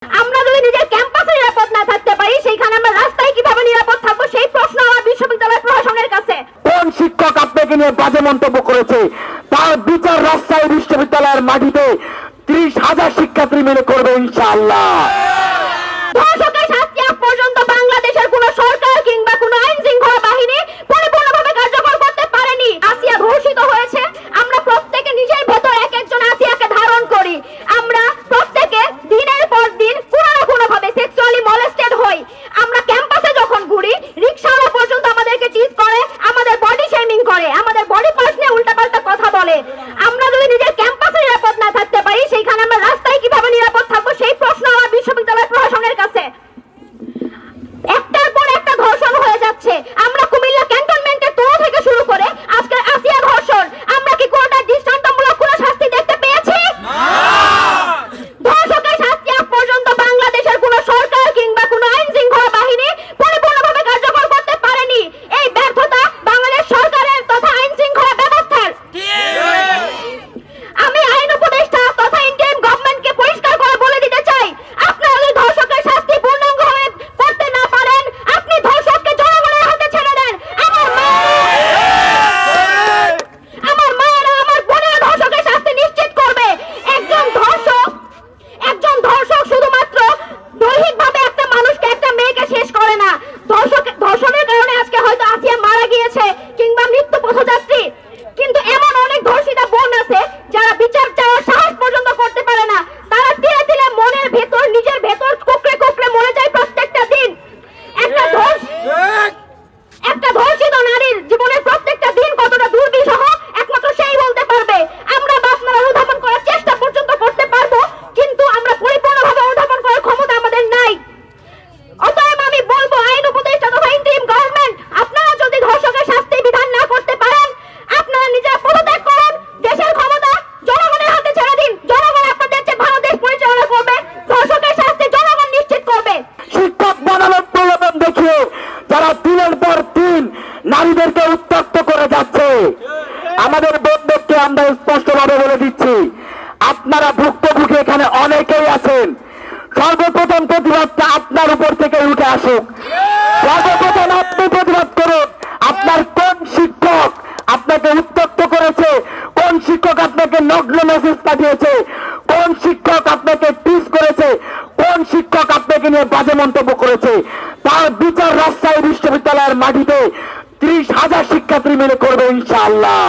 আমরা যদি নিজের ক্যাম্পাসে নিরাপদ না থাকতে পারি, সেইখানে আমরা রাস্তায় কিভাবে নিরাপদ থাকবো, সেই প্রশ্ন আমার বিশ্ববিদ্যালয় প্রশাসনের কাছে। কোন শিক্ষক আপনাকে নিয়ে বাজে মন্তব্য করেছে তার বিচার রাজশাহী বিশ্ববিদ্যালয়ের মাটিতে 30,000 শিক্ষার্থী মিলে করবে ইনশাআল্লাহ। ধর্ষকের শাস্তি আজ পর্যন্ত বাংলাদেশের কোন সরকার কিংবা কোন আইন শৃঙ্খলা বাহিনী পরিপূর্ণভাবে কার্যকর করতে পারেনি। আসিয়া ধর্ষিত হয়েছে, আমরা প্রত্যেকে নিজের ভেতর এক একজন আসিয়াকে ধারণ করি। আমরা প্রত্যেকে দিনের পর দিন কোনো না কোনো ভাবে সেক্সুয়ালি মলেস্টেড হই। আমরা ক্যাম্পাসে যখন ঘুরি, রিকশাওয়ালা পর্যন্ত আমাদেরকে টিজ করে, আমাদের বডি শেমিং করে, আমাদের বডি পার্টস নিয়ে উল্টাপাল্টা কথা বলে। আমরা যদি নিজের ক্যাম্পাসে নিরাপদ না থাকতে পারি, সেইখানে আমরা রাস্তায় কিভাবে নিরাপদ থাকবো, সেই প্রশ্ন আমার বিশ্ববিদ্যালয় প্রশাসনের কাছে। একটার পর একটা ধর্ষণ হয়ে যাচ্ছে। আমরা কুমিল্লা ক্যান্টনমেন্টের তরু থেকে শুরু করে আজকে আসিয়া ধর্ষণ, আমরা কি কোনটা দৃষ্টান্তমূলক কোনো শাস্তি দেখতে পেয়েছি? ধর্ষকের শাস্তি আজ পর্যন্ত বাংলাদেশের কোন সরকার কিংবা কোন আইন শৃঙ্খলা বাহিনী পরিপূর্ণভাবে কার্যকর করতে পারেনি। এই ব্যর্থতা বাংলাদেশ সরকারের তথা আইন শৃঙ্খলা ব্যবস্থার। আমি আইন উপদেষ্টা তথা ইন্টারিম গভর্নমেন্টকে পরিষ্কার করে বলে দিতে চাই, আপনারা যদি ধর্ষকের শাস্তি পূর্ণাঙ্গভাবে করতে না পারেন, আপনি ধর্ষককে জনগণের হাতে ছেড়ে দেন। আমার মায়েরা, আমার বোনেরা ধর্ষকের শাস্তি নিশ্চিত করবে। একজন ধর্ষক শুধুমাত্র দৈহিকভাবে একটা মানুষকে, একটা মেয়েকে শেষ করে না। ধর্ষণের কারণে আজকে হয়তো আসিয়া মারা গিয়েছে কিংবা মৃত্যু পথযাত্রী, কিন্তু এমন অনেক ধর্ষিতা বোন আছে যারা বিচার চাওয়ার সাহস পর্যন্ত করতে পারে না। তারা ধীরে ধীরে মনের ভেতর, নিজের ভেতর কুকড়ে কুকড়ে মরে যায় প্রত্যেকটা দিন। একটা ধর্ষিত নারীর জীবনের প্রত্যেকটা দিন কতটা দুর্বিষহ একমাত্র সেই বলতে পারবে। আমরা বা আপনারা অনুধাবন করার চেষ্টা পর্যন্ত করতে পারবো, কিন্তু আমরা পরিপূর্ণভাবে অনুধাবন করার ক্ষমতা আমাদের নাই। অতএব আমি বলবো, আইন উপদেষ্টা তথা ইন্টারিম গভর্নমেন্ট, আপনারা যদি ধর্ষকের শাস্তি বিধান না করতে পারেন, আপনারা নিজেরা পদত্যাগ করুন। দেশের ক্ষমতা জনগণের হাতে ছেড়ে দিন। জনগণ আপনাদের চেয়ে ভালো দেশ পরিচালনা করবে। ধর্ষকের শাস্তি জনগণ নিশ্চিত করবে। শিক্ষক বানানোর প্রলোভন দেখিয়ে যারা দিনের পর দিন নারীদেরকে উত্তপ্ত করে যাচ্ছে, আমাদের বন্ধুকে আমরা স্পষ্টভাবে বলে দিচ্ছি, আপনারা ভুক্তভোগী এখানে অনেকেই আছেন। সর্বপ্রথম প্রতিবাদটা আপনার উপর থেকে উঠে আসুক। সর্বপ্রথম আপনি প্রতিবাদ করুন। আপনার কোন শিক্ষক আপনাকে উত্তপ্ত করেছে, কোন শিক্ষক আপনাকে নগ্ন মেসেজ পাঠিয়েছে, কোন শিক্ষক আপনাকে টিজ করেছে, কোন শিক্ষক আপনাকে নিয়ে বাজে মন্তব্য করেছে, তার বিচার রাজশাহী বিশ্ববিদ্যালয়ের মাটিতে 30,000 শিক্ষার্থী মিলে করবে ইনশাআল্লাহ।